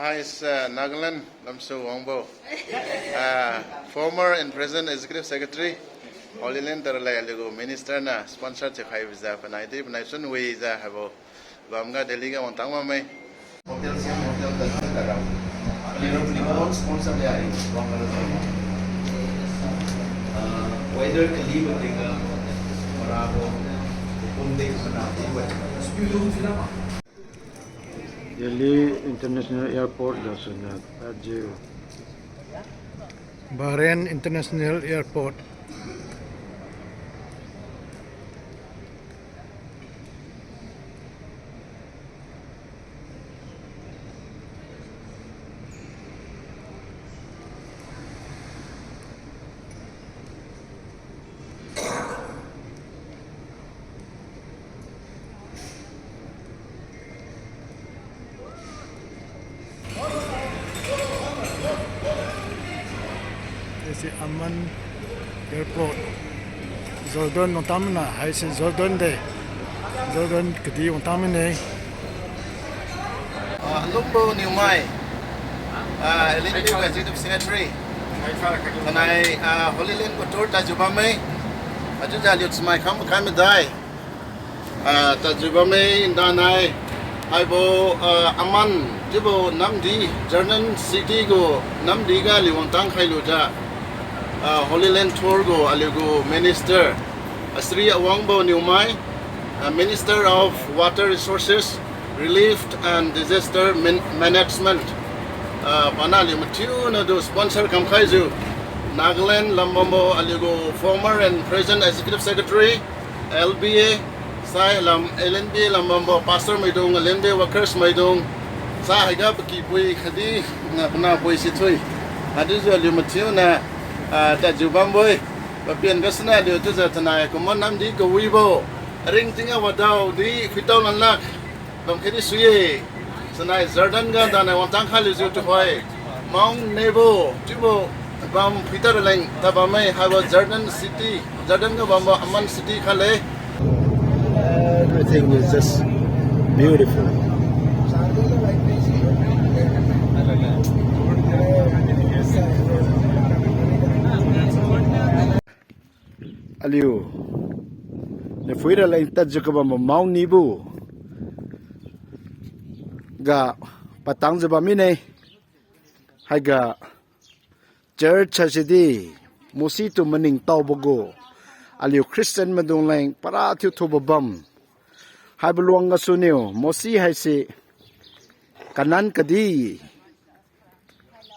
Hi, is Nagaland Lamsu Wangbo, former and present executive secretary, Holyland Tour minister na sponsor to High Visa Panaiti, Panation we have a Bamga Deliga on Tamame. Hotel Siam Hotel Tantarao. Lino sponsor there is longer weather Kaliba Tinga, Marabo, Punde Panati, Spilu Filama. Delhi International Airport Dasunat Ajio Bahrain International Airport. This is Amman Airport. Jordan Ontamina, I say Jordan Day. Jordan Kadi Ontamine. Lumbo New Mai, Executive Secretary, and I Holyland Tour Tajubame, Ajuja my Kamadai, Tajubame in Danai, Ibo Aman, Jibo Namdi, Jordan City go, Namdiga, Liwontang Kailuja. Holyland Tour go Aligo Minister Asri Awangbo Niumai, Minister of Water Resources, Relief and Disaster Management. Panali Matuna do sponsor Kamkaizu, Nagaland Lambambo Aligo former and present Executive Secretary, LBA, Sai Lam LNB Lambambo Pastor Maidong, LNB Workers Maidong, Sai Gapaki Pui Hadi Napana Pui Situi, Adizu Alimatuna. Tajubamboy, Papian Gasana, the Tuzatana, Common Namdi, Gowibo, Ring Tinga Wadao, the Fiton and Luck, from Kedisuye, Sanai Zardanga, and I want Tankal is you to Hawaii, Mount Nebo, Jibo, Bam Peter Lang, Tabame, Hava Jordan City, Jardanga Bamba, Amman City, Kale. Everything is just beautiful. Aliu ne fuira la intajukaba Mount Nibu ga patang jaba mine haiga church hasidi musitu maning tawbogo aliu Christian madung lang para thiu thobam haibluang ga sunio mosi haisi kanan kadi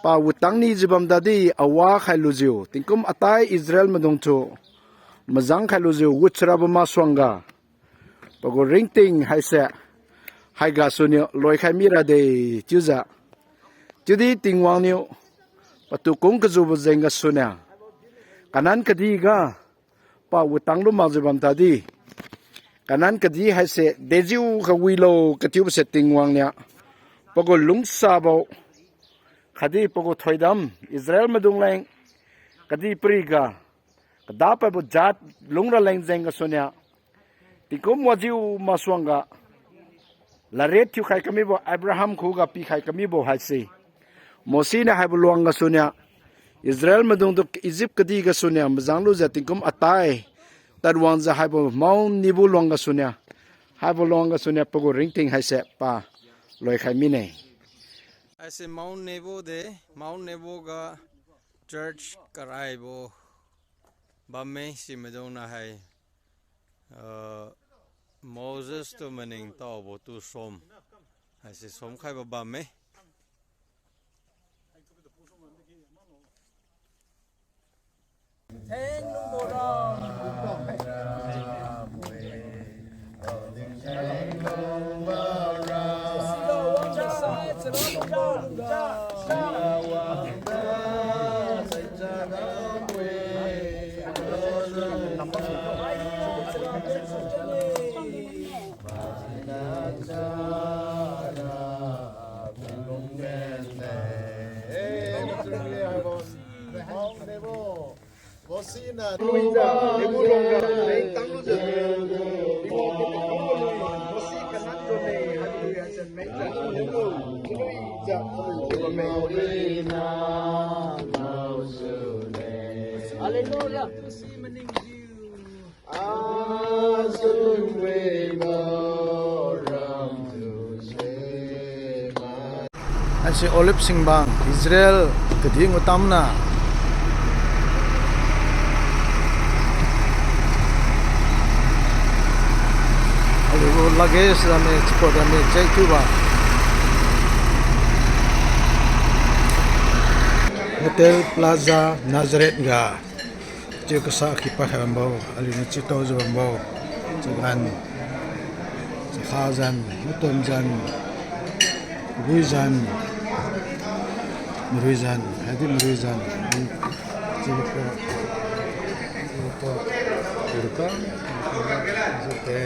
pa utang ni jibam dadi awa khailujiu tingkum atai Israel madung chu Mazang Kaluzu, Wutraba Maswanga, Pogo Ringting, Haisa, Haiga Sunio, Loikamira de Tuza, Tudi Tingwanio, Patu Kunkazuba Zenga Sunia, Kanan Kadiga, Pa Wutangu Mazubam Tadi, Kanan Kadi Haise, Deju Kawilo, Katuba Setting Wangya, Pogo Lung Sabo, Kadi Pogo Toidam, Israel Madunglang, Kadi Priga. Dapat berjat lungra lain zenga sonia. Tikum wajiu maswanga. Laret tiu kai kami bo Abraham kuga pi kai kami bo haisi. Mosina hai beluanga sonia. Israel madung duk Egypt kadi ga sonia. Mazanglu za tikum atai. Tadwan za hai bo Mount Nibu luanga sonia. Hai bo luanga sonia pogo ringting haise pa loi kai mine. Aise Mount Nebo de Mount Nebo ga church karai bo. Bamme si Madonna hai Moses to maning tao bo tu som hai si som khai ba bamme Bosina, Luisa, Nebulonga, Tangluja, Bosi, Canatone, Hallelujah, and Major, Hallelujah. Anh si Olive Singbang Israel keding utamna aliwo lage same support ame check tu ba Hotel Plaza Nazareth ga je kasa khipa khambau alini chito jambau jagan khazan mutonjan Ruizan hadi Ruizan Jilko Zute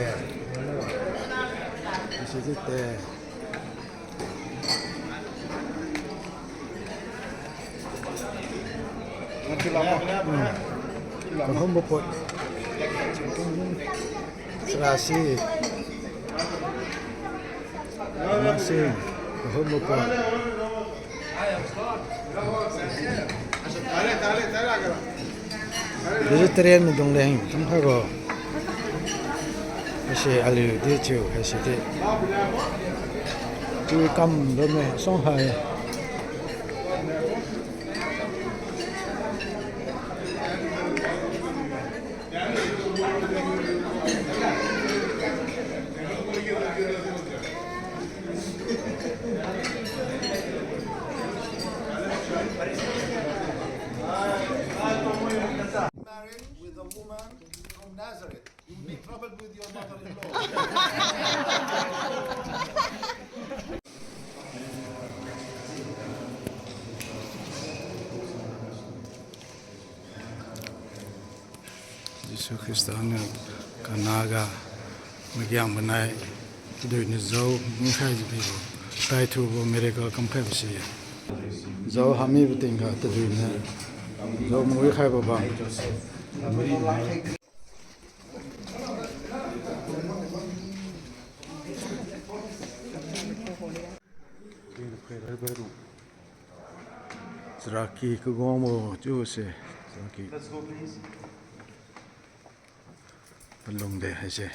Kahom bopot Serasi Masih Kahom bopot Vegetarian dong leh tum khago Ase alu de chu ase de chu kam do me song hai married with a woman from Nazareth. You will be troubled with your mother-in-law. Yesu Kristus kanaga magyang banai tudoi ni zo ngai ji bi tai thu bo miracle kam khai bisi zo hami biting ga tudoi na zo moi khai ba bang Zraki ko gomo chu se zraki let's go please Long de hai se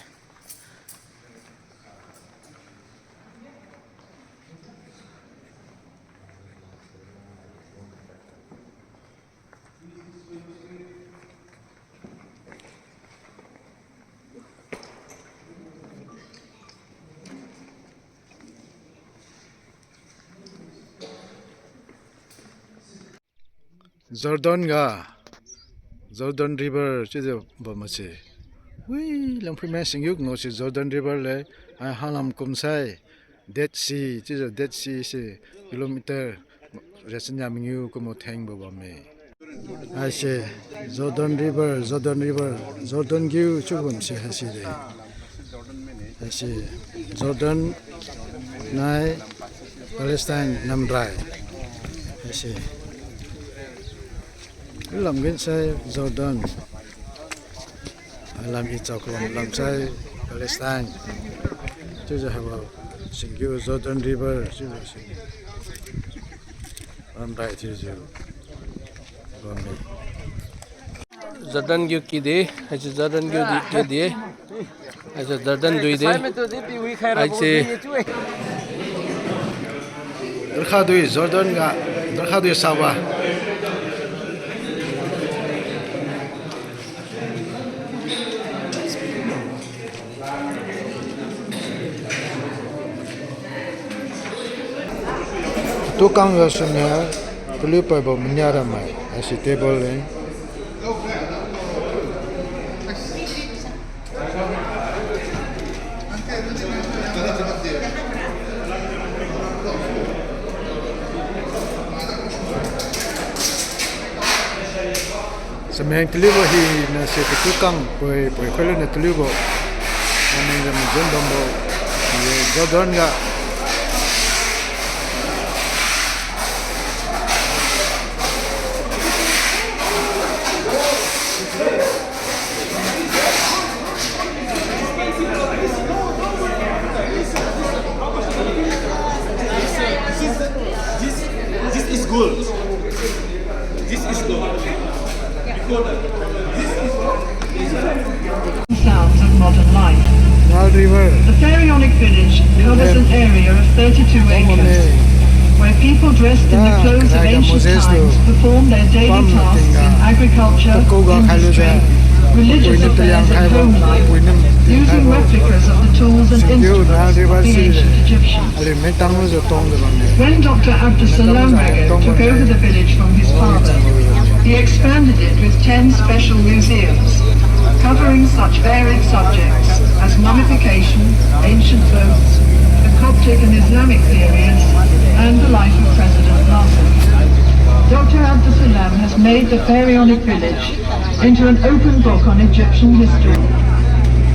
Jordan River chứ bao mà chứ Ui, làm phim mấy sinh dục nó chỉ Jordan RiverเลยHalam kum sai Dead Sea chứ Dead Sea sẽ kilometer resenya mingyu ko mo thang bo me ai se Jordan River Jordan gyu chubun se hasi de ai se Jordan nai Palestine namrai ai se làm gen sai Jordan làm ít chọc làm sai Palestine chứ giờ haba singyu Jordan River chứ namrai chứ Jordan gyu ki de aise Jordan gyu di ki de aise Jordan dui de aise Darkha dui Jordan ga darkha dui sawa tukang rasanya perlu pada menyara mai asyik table ni semang terlibat hi nasi tukang poi kalau nak terlibat kami dah menjadi dombo Jordan ga gold. This is gold. Before that, sounds of modern life. Nile River. The Pharaonic village covers an area of 32 acres, where people dressed in the clothes of ancient times performed their daily tasks in agriculture, industry, religious affairs and home life, using replicas of the tools and instruments of the ancient Egyptians. When Dr. Abdusalam Rego took over the village from his father, he expanded it with 10 special museums, covering such varied subjects as mummification, ancient boats, the Coptic and Islamic periods, and the life of President Nasser. Dr. Abdusalam has made the Pharaonic village into an open book on Egyptian history.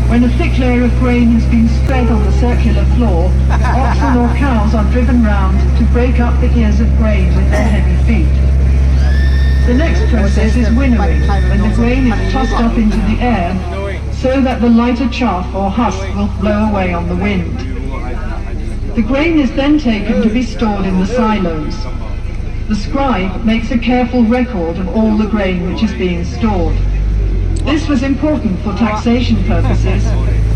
When a thick layer of grain has been spread on the circular floor, oxen or cows are driven round to break up the ears of grain with their heavy feet. The next process is winnowing, when the grain is tossed up into the air so that the lighter chaff or husk will blow away on the wind. The grain is then taken to be stored in the silos. The scribe makes a careful record of all the grain which is being stored. This was important for taxation purposes,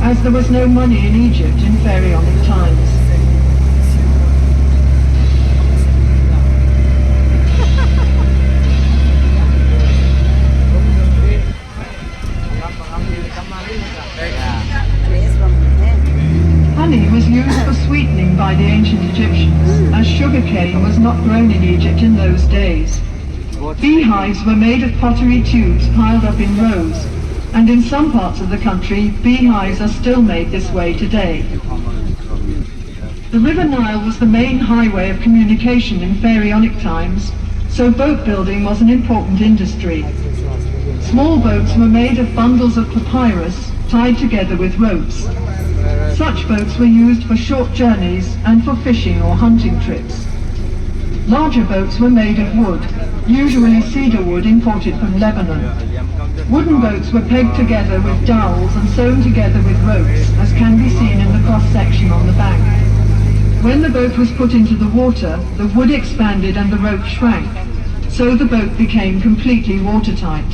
as there was no money in Egypt in pharaonic times. Honey was used for sweetening by the ancient Egyptians, as sugarcane was not grown in Egypt in those days. Beehives were made of pottery tubes piled up in rows, and in some parts of the country, beehives are still made this way today. The River Nile was the main highway of communication in pharaonic times, so boat building was an important industry. Small boats were made of bundles of papyrus tied together with ropes. Such boats were used for short journeys and for fishing or hunting trips. Larger boats were made of wood, usually cedar wood imported from Lebanon. Wooden boats were pegged together with dowels and sewn together with ropes, as can be seen in the cross-section on the bank. When the boat was put into the water, the wood expanded and the rope shrank, so the boat became completely watertight.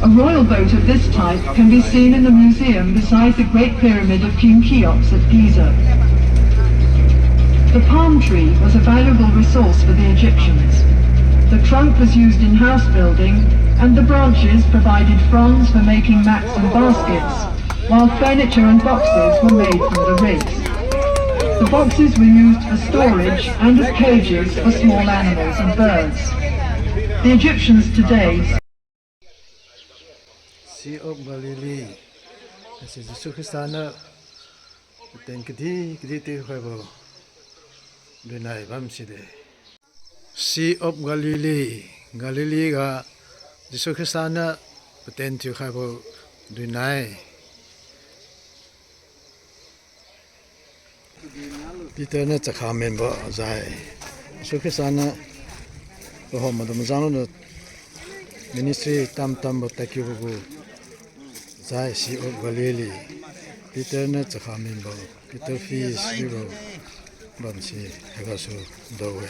A royal boat of this type can be seen in the museum beside the Great Pyramid of King Cheops at Giza. The palm tree was a valuable resource for the Egyptians. The trunk was used in house building, and the branches provided fronds for making mats and baskets, while furniture and boxes were made from the rigs. The boxes were used for storage and as cages for small animals and birds. The Egyptians today Sea of Galilee. This is the Sukhistana. Then Kiti Hobo. Dunai Bamside. Sea of Galilee. Galilee ga the Sukhistana. But then to Hobo Dunai. Peter net a member Zai. Sukhistana. The home of the Mazano Ministry Tam Botakibu. Zai Sea of Galilee, Peter Netzaha member, Peter Fees, Euro, Bansi, Hagasu, Dowe.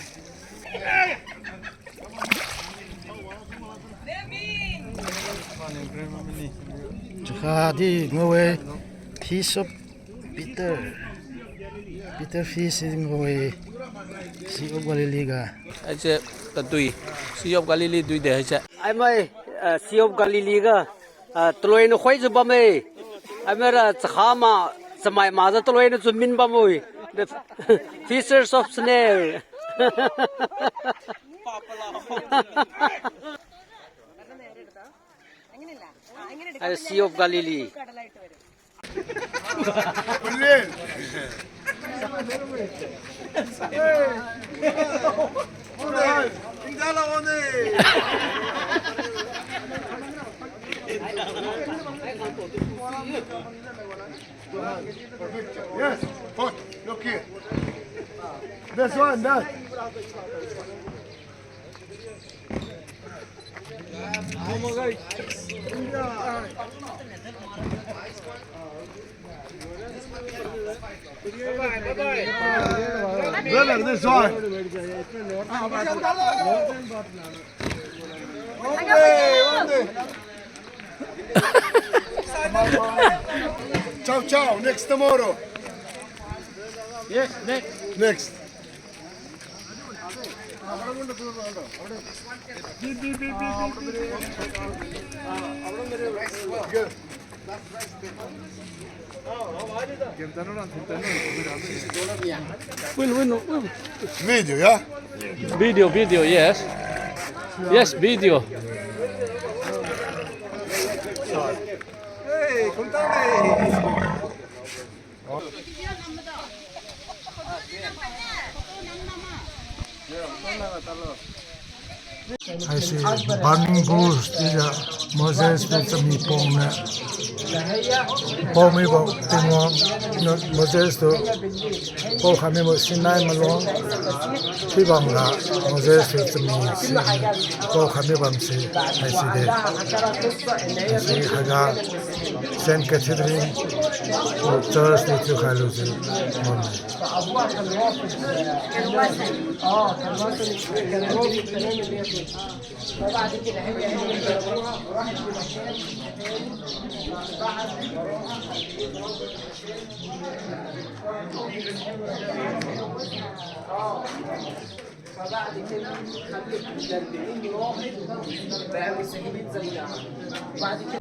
Jahadi, Noe, Piece of Peter. Peter Fees in Noe, Sea of Galilee. I said, Tatui, Sea of Galilee, do the I may Sea of Galilee. Tloin Hoyz Bame, Amera Zahama, Samai Mother Tloin to Min Bamui, the fishers of snail. I Sea of Galilee. Yes, look here. This one, that. Brother, this one. Ciao, ciao. Next tomorrow. Yes, next. Next. Video, yeah? Video, yes. Yes, video. Hey, contame. 还是 burning bush 这个 Moses 被这么崩呢，崩没崩？对吗？那 Moses 都崩还没有现在嘛咯？对吧？那 Moses 被这么是崩还没崩是还是的，还是那个 Saint Cathedral Church 的就开了就崩。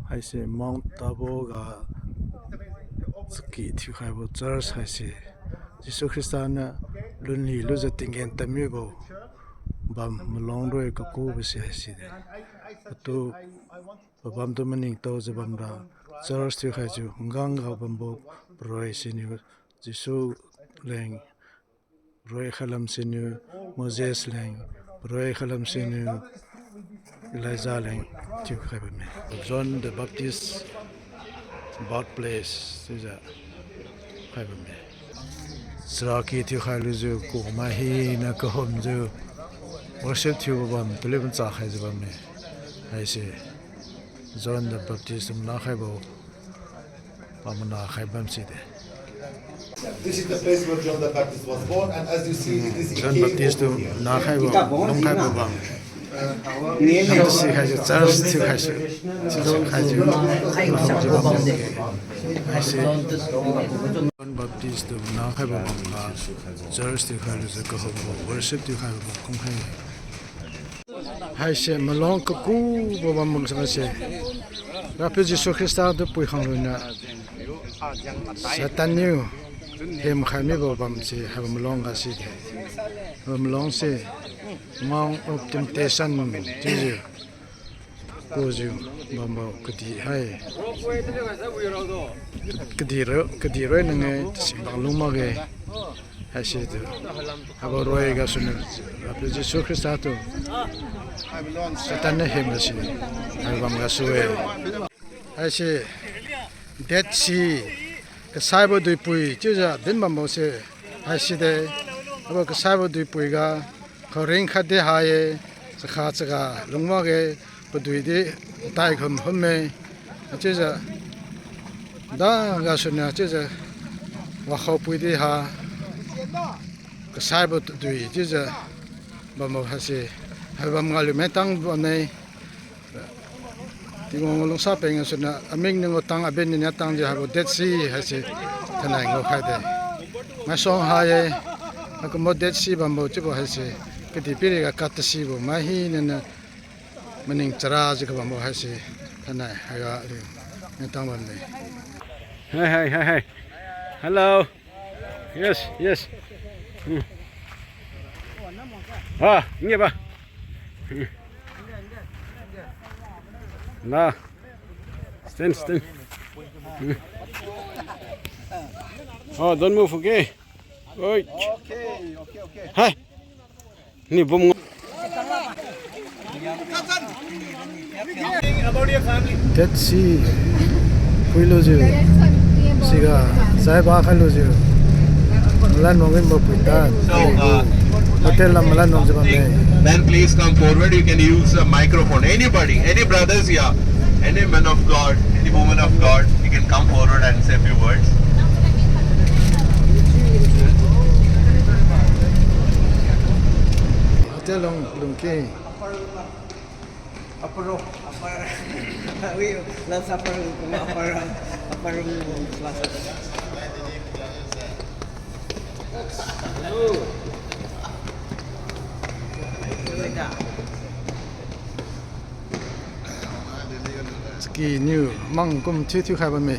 还是 Mount Tabo 个自己去开过 church 还是耶稣基督呢？伦理路子定见得没有，bam melong roi ka ko besi hasi de tu bam tu maning to je bam da church tu khai ju ngang ga bam bo roi sinu jisu leng roi khalam sinu Moses leng roi khalam sinu Elijah leng tu khai ba me John the Baptist birthplace tu ja khai ba me Sraki tu khai lu ju ko ma hi na ko hom ju worship to bam to live in sa khai bam ne ai se John the Baptist na khai bo bam na khai bam si de This is the place where John the Baptist was born, and as you see, it is John Baptist na khai bo long khai bo bam to see khai church to khai se khai ju ai se John Baptist na khai bo bam na church to khai lu ko bo worship to khai bo kong khai hai se malong ka ku bo bam mong sa se rapi Jesus Christ do pui khang lu na satan new hem khai me bo bam se ha malong ga si malong se mong of temptation ji ko ju bam bo kati hai kadi ro na nge sing bang lu ma ge hai se do ha bo roi ga sun rapi Jesus Christ to Satan hem si album ga suwe ai se dead sea ka saibo dui pui chu ja din ma mo se ai si de abo ka saibo dui pui ga khoring kha de ha ye sakha chaga lungma ge bu dui de tai khom hom me chu ja da ga sunna chu ja wa kho pui de ha ka saibo dui chu ja ba mo ha se Habam ngalu metang bonai tingong long sa peng suna aming ngo tang aben ni tang je habo dead sea hase thanai ngo khai de ma song ha ye ak mo dead sea bam bo chibo hase kiti piri ga kat sea bo ma hi na maning chara je ka bam bo hase thanai ha ga metang bon nei Hey. Hello. Yes. Ah, nghe ba. Na. Stand. Oh, don't move, okay? Oi. Okay. Hai. Ni bom. Dead sea puilo ju siga sai ba khalu ju lan mongin mo puita hotel la mala nong jaba me then please come forward. You can use a microphone. Anybody, any brothers here, any man of God, any woman of God, you can come forward and say a few words. hotel long ke ski new mang kum thu khai ba me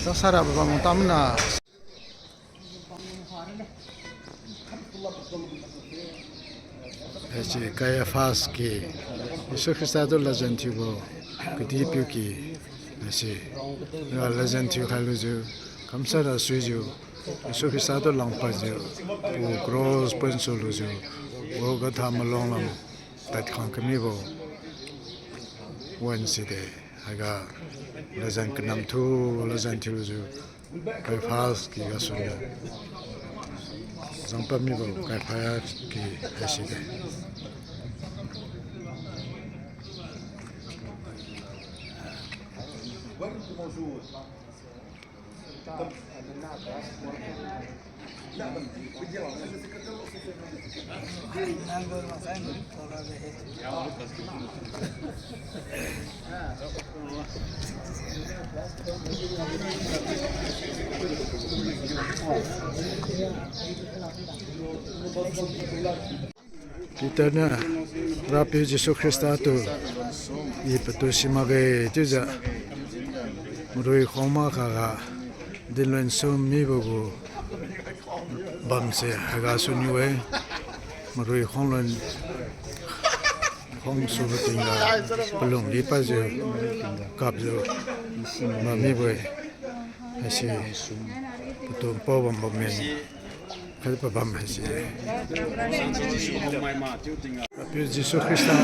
sa sara ba mo tamna Ese kaya fast ki Yesus Kristus la jantibo kutipu ki ese la jantiu haluju kamsara suju Yesus Kristus langpa ju o cross pensoluju o gatha malong lam tat khang kamibo Wednesday aga la jan knam thu la jantiu ju kaya fast ki gasunya Zampamibo kaya fire ki haside kita na rapi Yesus Kristus tu ipatu simage tuja murui khoma khaga dilwen som mi bogo bamse haga suniwe murui khonlon khom subutinga pelung lipaje kapjo mami boy asi tu pobam bomen Kali pabam hasi. Tapi Yesus Kristus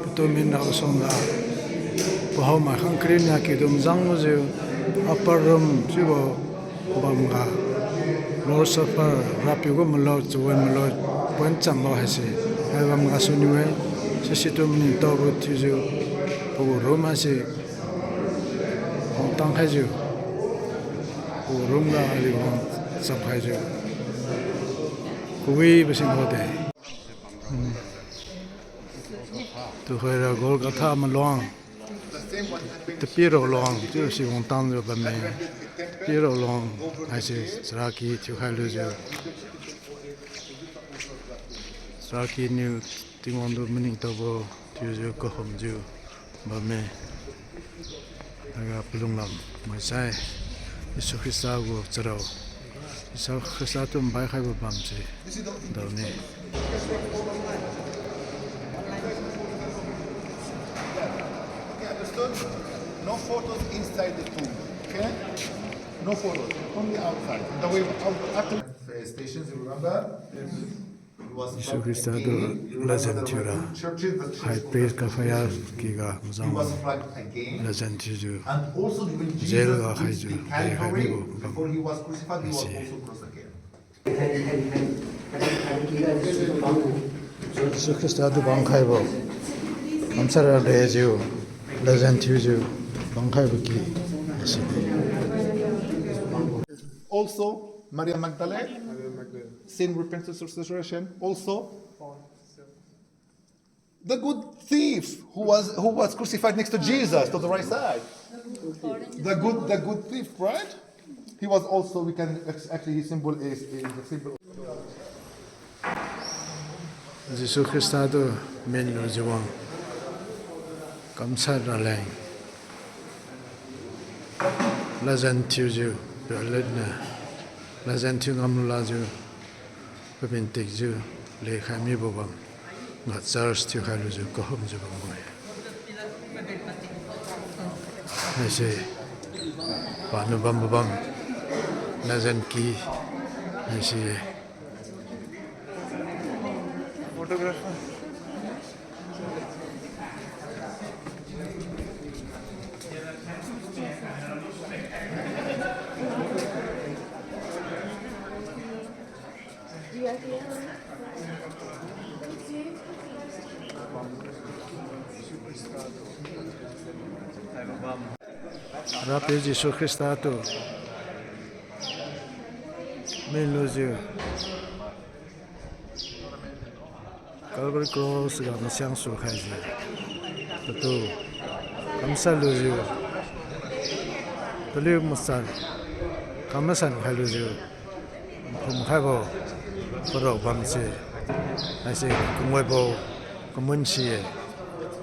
itu minna usonga. Bahwa makan krinya kita menzang muzi aparum jiwa bangga. Lor safar rapi gua melot cuan melot pencam bawa hasi. Hai bangga suniwe sesitu minta buat tuju. Bawa rumah si tang haju. Bawa rumah ali bang sab haju. Kui bersih kode. Tu kira gol kata meluang. Tepiro luang, tu si wontang tu bami. Tepiro luang, asyik seraki tu halu je. Seraki ni tinggal tu mening tahu tu je kohom je bami. Agak pelung lam, masai. Yesus Kristus gua cerau. Yesus Kristus tu membaik hai berbam je. Dalam ni. No photos inside the tomb, okay? No photos, only outside. The way after stations, you remember? Yesus Kristus tu lazim tiura. Hai praise kafaya kiga muzang lazim tiuju. Jail ga hai ju hai hai bibo. Before he was crucified, he was also crossed again. Yesus Kristus tu bang khai bo. Kamsara leju lazim tiuju bang khai baki. Also, Maria Magdalene, sin, repentance, resurrection. Also, the good thief who was crucified next to Jesus to the right side. The good thief, right? He was also, we can actually his symbol is the symbol. Yesus Kristus tu menu jawang kamsar dalai lazan tiuju beledna lazan tiu ngamlaju bebintik ju le khami bobam ngat church tiu khaluju kohom ju bangoi ase panu bam bam lazan ki ase photographer Rapi Jesu Christa tu min loju Calvary Cross ga masyang su khai ji tu kamsa loju tuli musal kamasan khai loju phum khai bo pro bam se ase kumoi bo kumun chi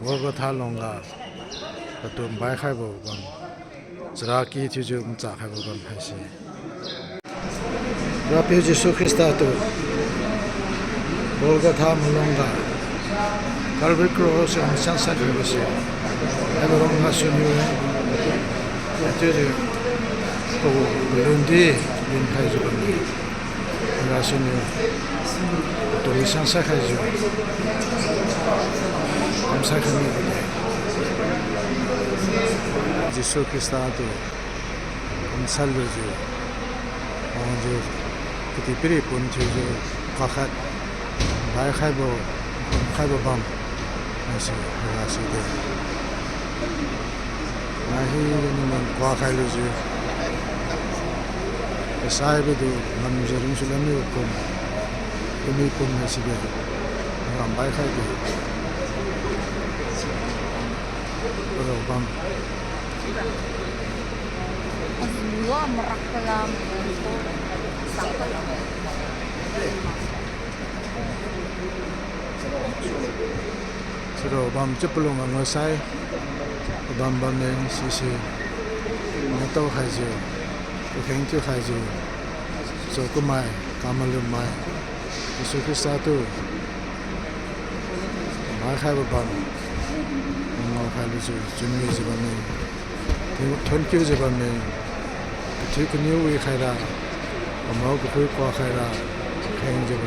wo go tha longa tu bai khai bo bam zraki chu chu mcha khai bo bam khai se Rapi Jesu Christa tu Golgotha mulonga Calvary Cross ang sansa dibose eborong hasunu ate ko lundi bin khaizu bani rasunu to sansa khaizu am sa khani Jesu Christa tu am salveju onjo kiti piri pun chuju kakhat bai khai bo bam nasi nasi de nahi ni kwa khai lu ju sai be du nam jerum sulami ko ni pun nasi de ram bai khai de ro bam Dua merak dalam Siro bam cepulung ngosai bam neng sisi ngato khaju khengchu khaju so kumai kamalum mai Yesu Christa tu mai khai bam ngo khaju junmi jibane thonki jibane ठीक नहीं हुई खैरा अमाओ को कोई qua Khaira खें जब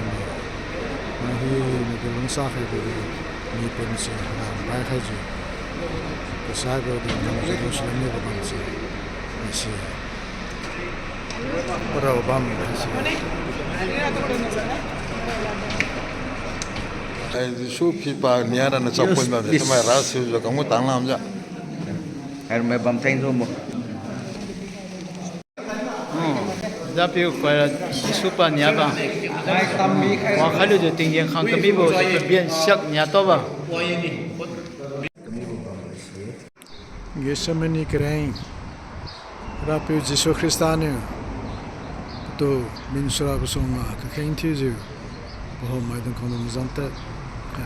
नहीं निकल लंसा खे को नहीं पन से बाय खे जो तो साग को दिन में जो मुस्लिम ने को बन से ऐसे पर बम ऐसे शू पीपा नियारा न चपोई में तो मैं रात से जो कमु तांगला हम जा Her me bam tain zo mo. Dapi kwa Jesupa nya ba wa khalu de ting yang khang kami bo de bien sak nya to ba Gethsemane kerain Rapi Jesu Christa ne to min sura busonga ka khain thi ju bo mai don kono mizanta ka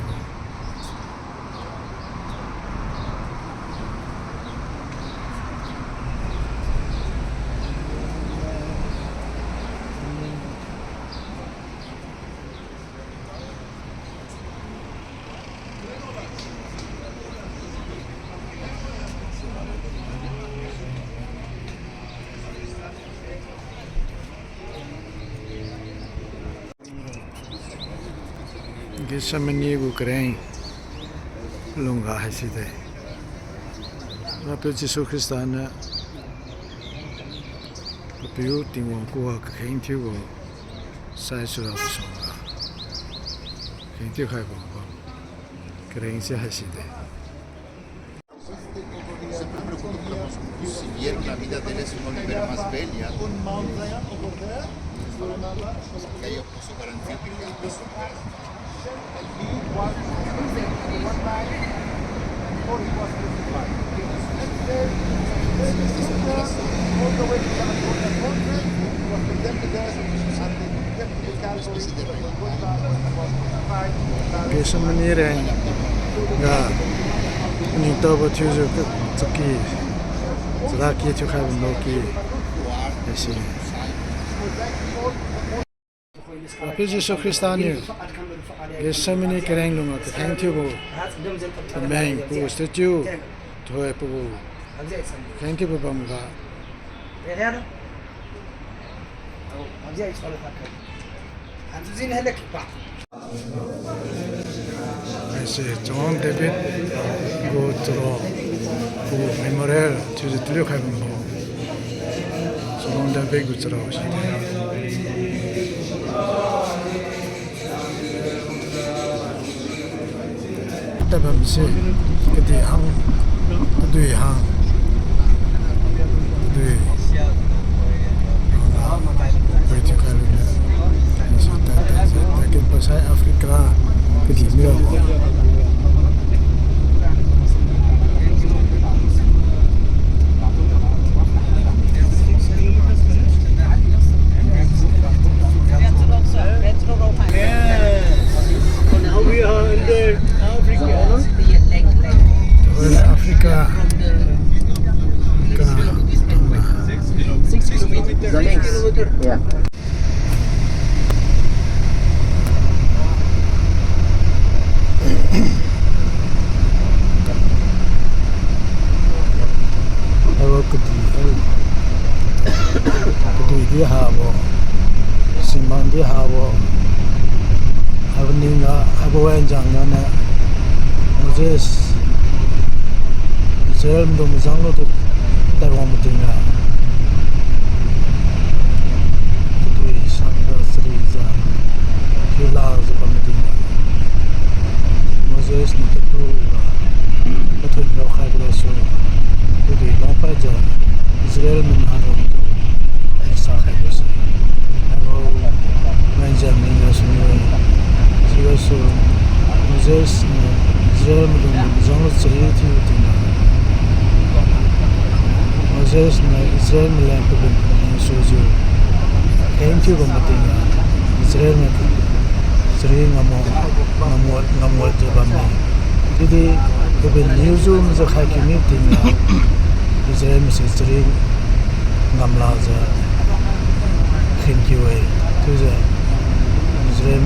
Gethsemane को करें लूँगा है सीधे Rapi Jesu Christa ने पियो तिंगों को कहीं थी वो साइज सुरा बसोंगा कहीं थी खाए वो करें से है सीधे Si vieron la vida de él es una libera más bella, que ellos por su garantía y por su Gethsemane ren ga ni to bo chu ju ki zaki chu kha bo ki esi Rapi Jesu Christa ne Gethsemane keren lunga ka thank you bo main pu statue thoe pu thank you bam ga ऐसे John David go through pu memorial to the three of John David go through तब हमसे कभी हम दुई हम Africa cái gì nữa Africa 6 kilometers. The length. Yeah. Di habo simbang di habo havninga abo enjang na Moses Israel ndo muzanglo to tawa mutinga to isanga sriza kila za mutinga Moses ni to betul lo khabre so to di lo pa ja Israel min haro Sahibus. Abo Benjamin Nasuni. So Moses Israel mudum zahiti utina. Moses Israel melakukan suju. Kenci komutina. Israel sering ngamul jabamnya. Jadi kemudian newsroom zakhakim utina. Israel mesti sering ngamla za. Thank you. Israel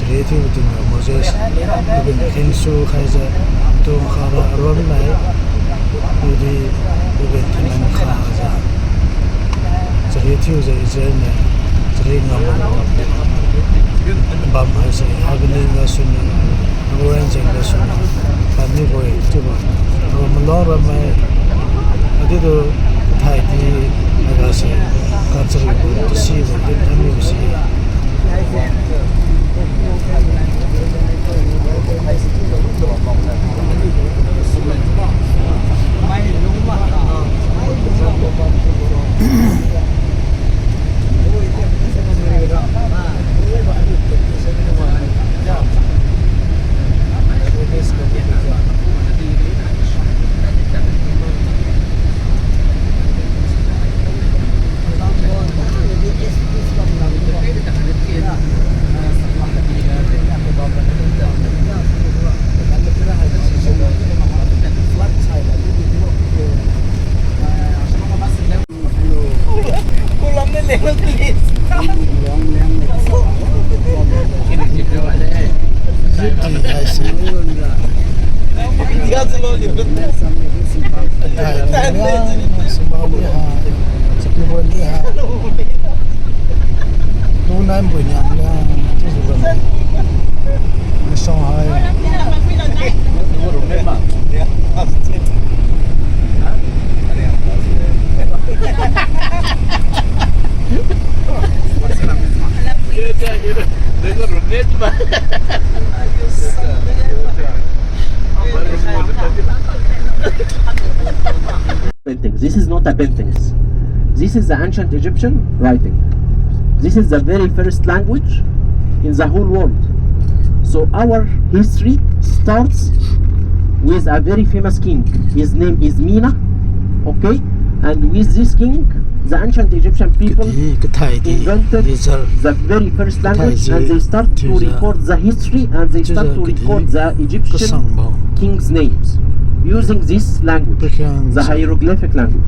creative thing Moses even Kensu has a to Khara Ron Mai the even Khaza creative Israel Train Bam has a happening lesson arranging lesson Family boy to Romalora Mai I did a tidy magazine to see what the music. This is not a painting. This is the ancient Egyptian writing. This is the very first language in the whole world. So our history starts with a very famous king. His name is Mina. Okay, and with this king, the ancient Egyptian people invented the very first language, and they start to record the history, and they start to record the Egyptian king's names using this language, the hieroglyphic language.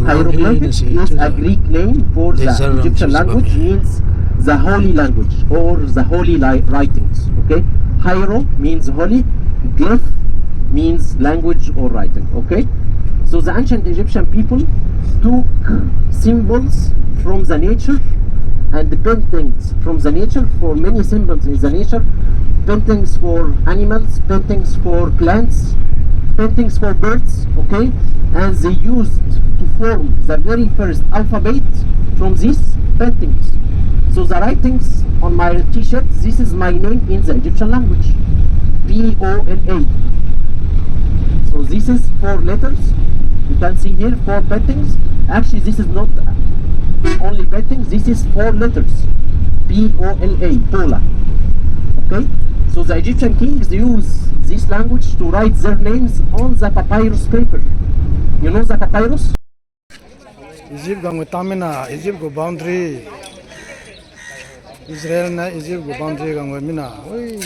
Hieroglyphics is a Greek name for the Egyptian language, means the holy language or the holy writings. Okay, hiero means holy, glyph means language or writing. Okay, so the ancient Egyptian people took symbols from the nature and paintings from the nature, for many symbols in the nature, paintings for animals, paintings for plants, paintings for birds, okay, and they used to form the very first alphabet from these paintings. So the writings on my t-shirt, this is my name in the Egyptian language, P-O-N-A. So this is 4 letters, You can see here 4 paintings. Actually, this is not only paintings. This is 4 letters. P-O-L-A, Pola. Okay? So the Egyptian kings use this language to write their names on the papyrus paper. You know the papyrus? Egypt gang tamina Egypt go boundary Israel na Egypt go boundary gang mina oi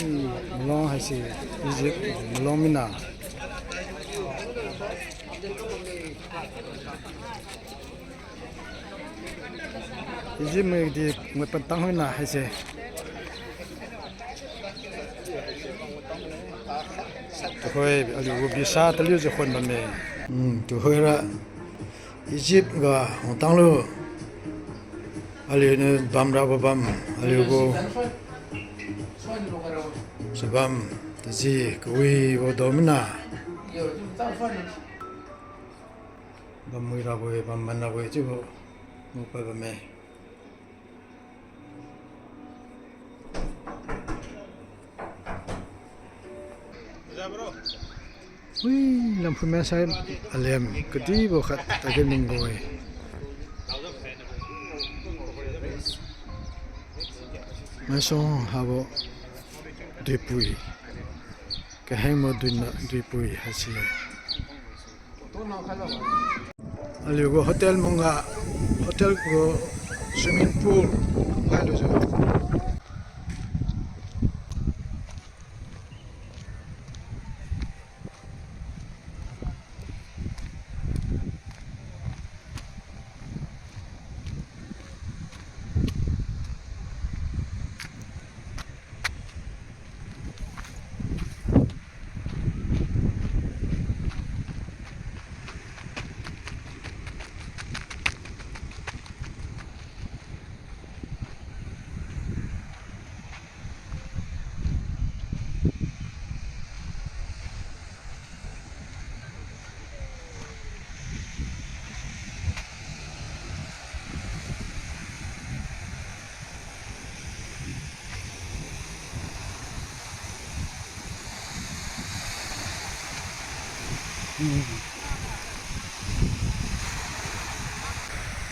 long hasi Egypt long mina Egypt me di me patang mina hasi to hoi ali go bisa taliu je khon ba me to hoi ra Egypt ga tang lo ali ne bam ra bam ali go sabam ji kwi go domina bam mui ra go bam man ra go ji go mo pa ba me ui lam phu me sai alem kadi bo khat ta ke ning goi ma so ha bo depui ke hai mo dun depui hasi ali go hotel monga hotel go swimming pool hai lo jo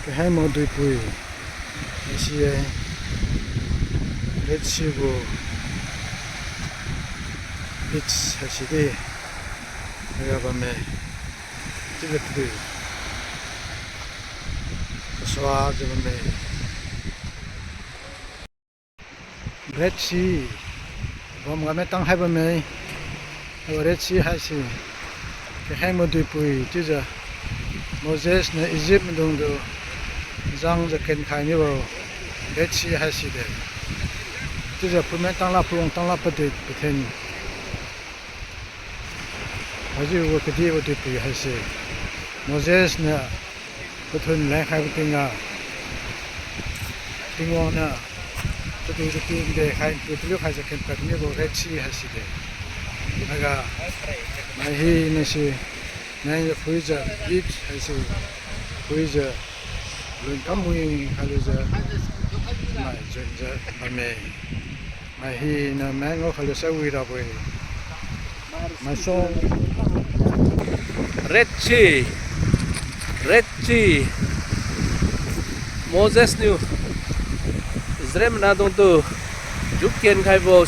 cái hai món đuôi bùi là let's see go it's hay đi người ta mẹ chỉ biết đi xóa cho mẹ let's see bom cái mẹ tăng hai bên mẹ let's see hay gì cái hai món đuôi bùi chứ giờ Moses na Egypt dong do zang za ken khai ni bo let's see hay si de tu za phumen tang la pa de then haji wo ke di wo de pi hay si Moses na pathun lai khai tinga tingwa na tu tu de pi de khai tu khai za ken pa ni bo let's see hay si de naga mai hi na si nãy giờ phơi giờ ít hay sao phơi giờ luôn cắm mui hay là giờ mày chuyện giờ mày hi na mày ngó hay là sao vui đâu vậy mày xong Red Sea Moses new Israel na dong tu giúp kiên khai vô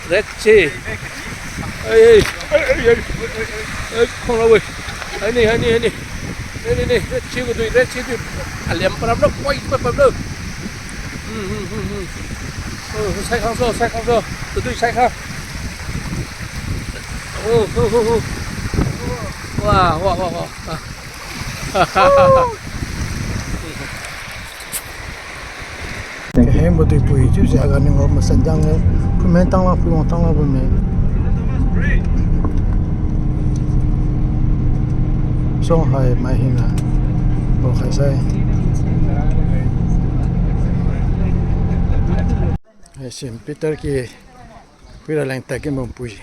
Red Sea ê không đâu ơi này red chiêu của tụi liềm làm nó quay bấm được sai không rồi tụi sai không wow cái em một tụi bùi chứ giờ gần như mà sẵn sàng ấy cứ mấy tăng la bên này xong hay mai hình là bộ khai sai hay xem Peter kia quy là lành tay cái mồm bùi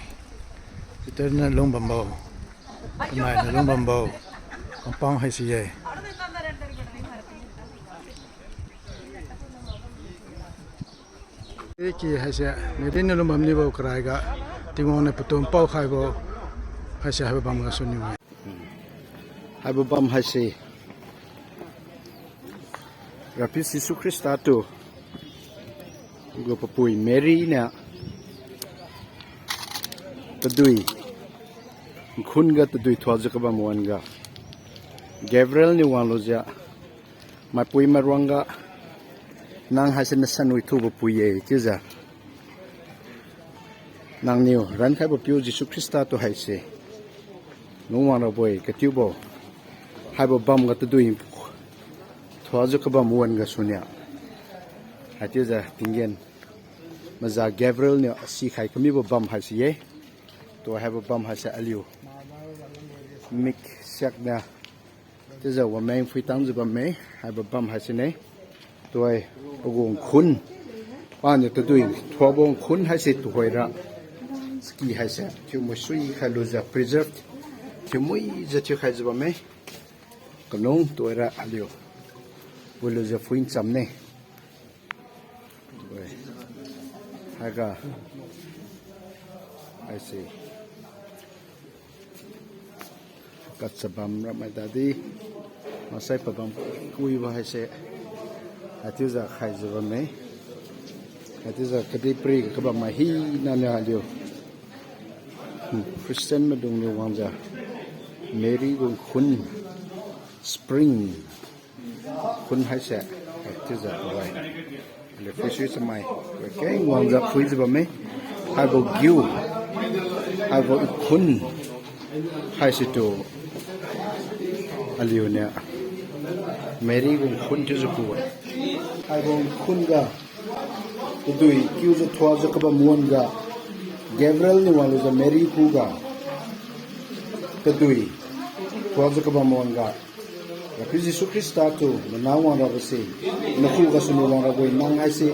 Peter nó lông bầm bầu cái này nó lông bầm bầu còn bông hay gì vậy cái kia hay sao người đến nó lông bầm như bầu cái cái tiếng ngon này bắt đầu bao khai bầu hai se hai bam ga suni wa hai bam hai se rapi Yesu Christa tu go papui Mary na tadui khun ga tadui thwa ja ka bam wan ga Gabriel ni wan lo ja mai pui marwanga nang hai se na sanui thu papui ye chi ja nang niu ran khai bo piu Yesu Christa tu hai se no wan ro boy ka tiu bo hai bo bam ga tadui thwa ja ka bam wan ga sunya hati ja tingen maza Gabriel ne si khai kami bo bam hai se ye to hai bo bam hai se aliu mik sak na te ja wa mai phui tang ju bam me hai bo bam hai se ne to ai ogong khun pa ne to dui thwa bong khun hai se tu hoi ra ski hai se chu mo sui khai lo ja preserved chu moi ja chu khai ju bam me kanong to ra aliu wo lo ja phuin cham ne Haga, I see. Got sabam ramai tadi, masai pabam kui bahai se. Hati za khai zabam me. Hati za kadi pri kabam mahi nanya alio. Christian madung ni wangja. Mary gung khun spring khun hai se. Hati za wai. Le fishu samai okay wang za phui za me hai bo giu hai bo khun hai si to aliunia Mary gung khun tu zu ku hai bo khun ga dui giu za thwa za ka ba muan ga Gabriel ni wang za Mary ku ga dui thwa za ka ba muan ga Rapi Yesu Christa tu menawang rabu se, naku kasunu wang rabu nang hai se,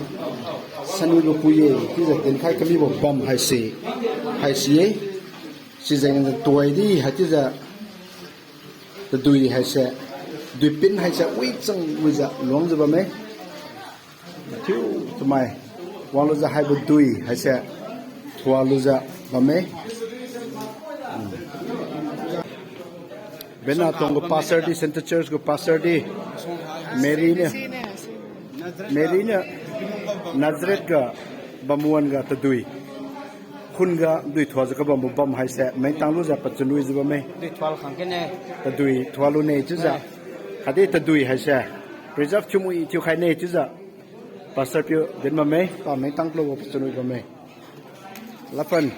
sanu lo kuye, kita tenkai kami bo bam hai se ye, si jangan tuai di hati za, terdui hai se, dui pin hai se, wei ceng wei za luang za bame, tiu tumai, wang lo za hai bo dui hai se, tua lo za bame. Bena tong go pastor di Center Church go pastor di Mary ne Nazareth ga bamuan ga tadui khun ga dui thwa ka bam hai se mai tang lu ja pachnui jiba me dui thwal khang ke ne tadui thwalu ne chu ja khade tadui hai se preserve chumui chu khai ne chu ja pastor pyo den ma me pa mai tang lo pachnui ba me lapan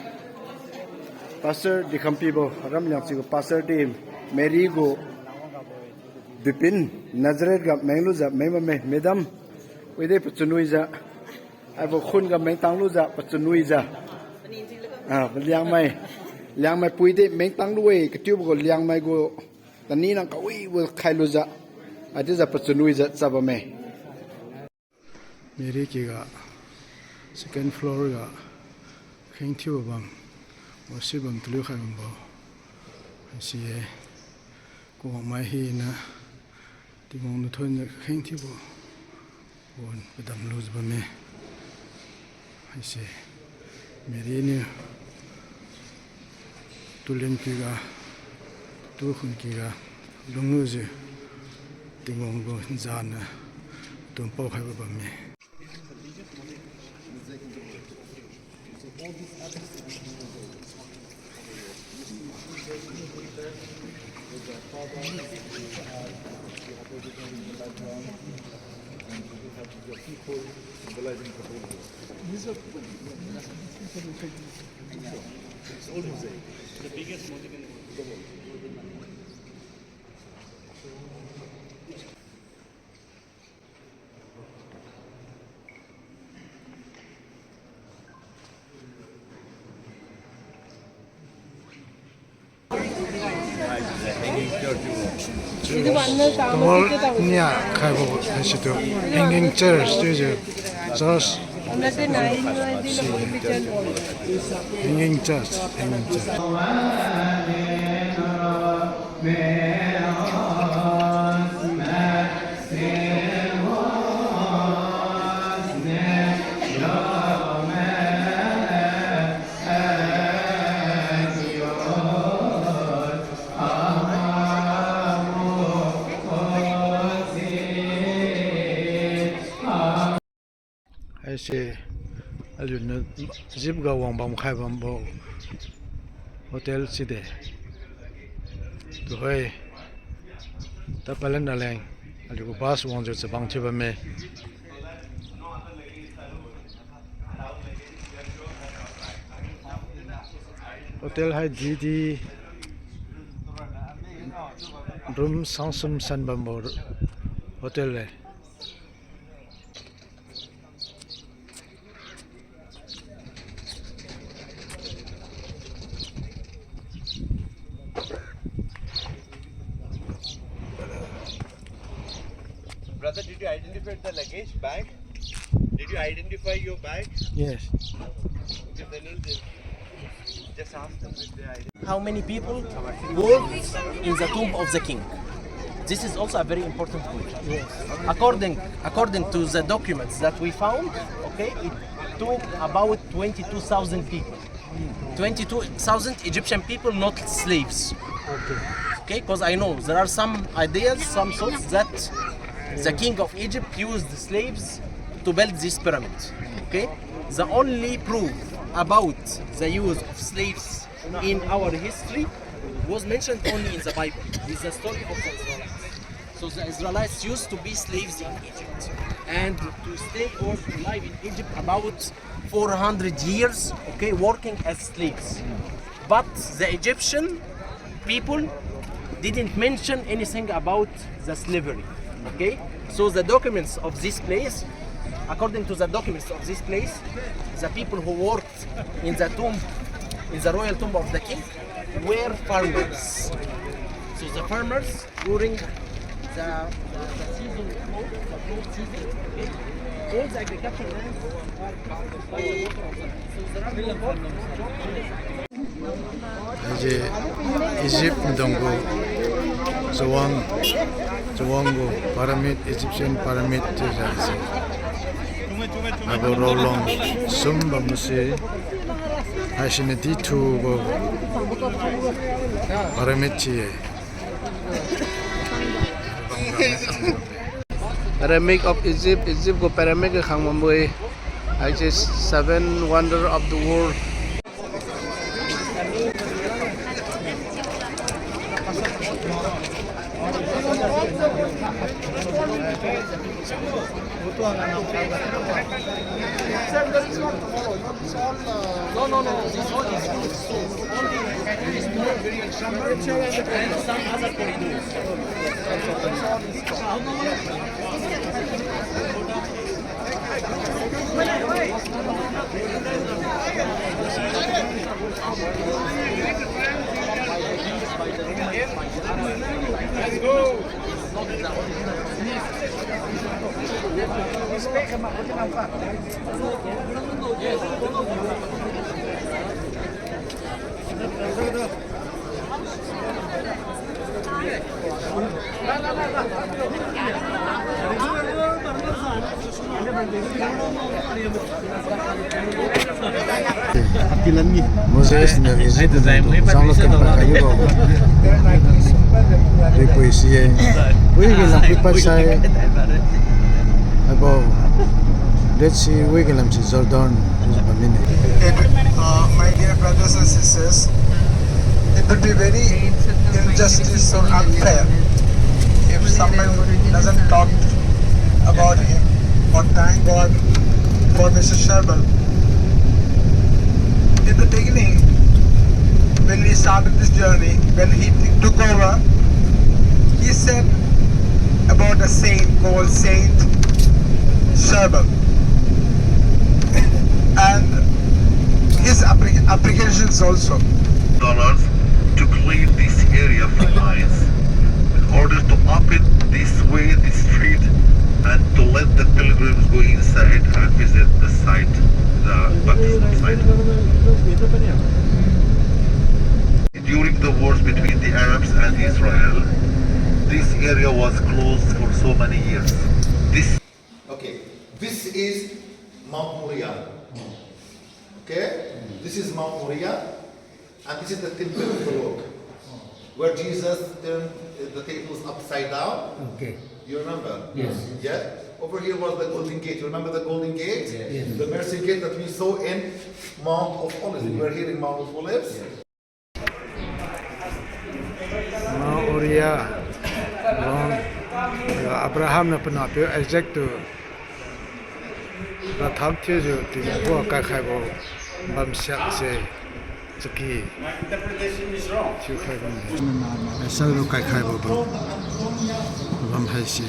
pastor di khampi bo ram yang chi go pastor di Mary go dipin Nazareth ga menglu za mema me medam wede pachnui za abo khun ga meng tang lu za pachnui za liang mai puide meng tang lu we ka tube go liang mai go tani nang ka wi wo khai lu za ade za pachnui za chaba me Mary ki ga second floor ga kheng thiu bam wo si bam tlu khai bam bo si ko mai hi na ti mong nu thon na kheng thi bo won bedam lose ba me ai se Mary ne tulen ki ga tu khun ki ga lungu je ti mong go jan na tum pau khai ba me Tol nia khai bo hai tu hanging chairs tu je church hanging chairs 还是阿里那日个王帮开帮包 hotel 是的，都会到巴伦那里，阿里个 bus 王就是帮去吧没。hotel 还滴滴 room sangsum san bambo hotel le Brother, did you identify the luggage bag? Did you identify your bag? yes Okay, then just ask them if they identify. How many people worked in the tomb of the king? This is also a very important point. Yes. According to the documents that we found, okay, it took about 22,000 people. 22,000 Egyptian people, not slaves. Okay, because I know there are some ideas, some thoughts that the king of Egypt used slaves to build this pyramid. Okay, the only proof about the use of slaves in our history was mentioned only in the Bible. It's the story of the Israelites. So the Israelites used to be slaves in Egypt and to stay or to live in Egypt about 400 years, okay, working as slaves. But the Egyptian people didn't mention anything about the slavery, okay? So the documents of this place, according to the documents of this place, the people who worked in the tomb, in the royal tomb of the king, were farmers. So the farmers during the season, the fruit season, okay, all the agricultural lands are covered by the water of the land. So there are people 이제 이집 동고 조왕고 파라밋 이집션 파라밋 제자스 아고 롤롱 숨바무시 하시네 디투고 파라밋치에 Pyramid of Egypt go pyramid ka khang mamoy. I just 7 wonder of the world. No. This one is only this more burial chamber and some other corridors. Let's go. Moses na Egypt zanglo kan kayo di poesie we gelam pipasai abo let's see we gelam si Jordan my dear brothers and sisters, it would be very injustice or unfair if someone doesn't talk about him or thank God for Mr. Sherbal. In the beginning, when we started this journey, when he took over, he said about a saint called Saint Sherbal. And his applications also. $, to clean this area from mines in order to open this way, this street, and to let the pilgrims go inside and visit the site, the baptismal site. During the wars between the Arabs and Israel, this area was closed for so many years. This is Mount Moriah. Okay? This is Mount Moriah, and this is the temple of the Lord, where Jesus turned the tables upside down. Okay. You remember? Yes. Yeah? Over here was the Golden Gate. You remember the Golden Gate? Yes. The Mercy Gate that we saw in Mount of Olives. We were here in Mount of Olives. Mount Oria. Abraham na panapyo Isaac to Ratham Tejo to go Kakabo Bamsak say Chaki. Interpretation is wrong. Salvo Kakabo Bam Hesi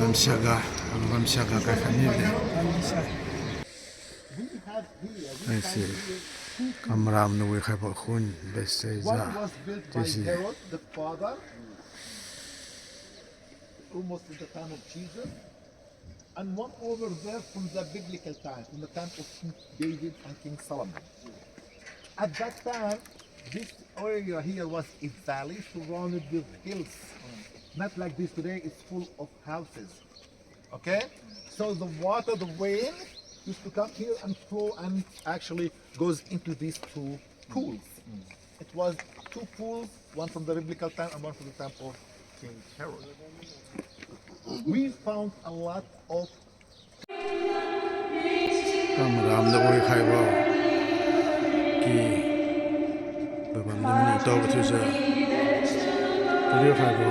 Bamsaga Kakani. I see. Kamram no we have a hun best say One was built by Herod the father, almost at the time of Jesus, and one over there from the biblical time, from the time of King David and King Solomon. At that time, this area here was a valley surrounded with hills. Not like this today, it's full of houses. Okay? So the water, the rain, used to come here and flow and actually goes into these two pools. It was two pools, one from the biblical time and one from the time of King Herod. We found a lot of Kamram the boy Kaibo Ki Babam Namni Dog to the Liu Kaibo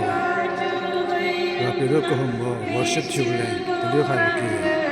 Rapido Kohombo worship Jubilee, the Liu Kaibo Ki.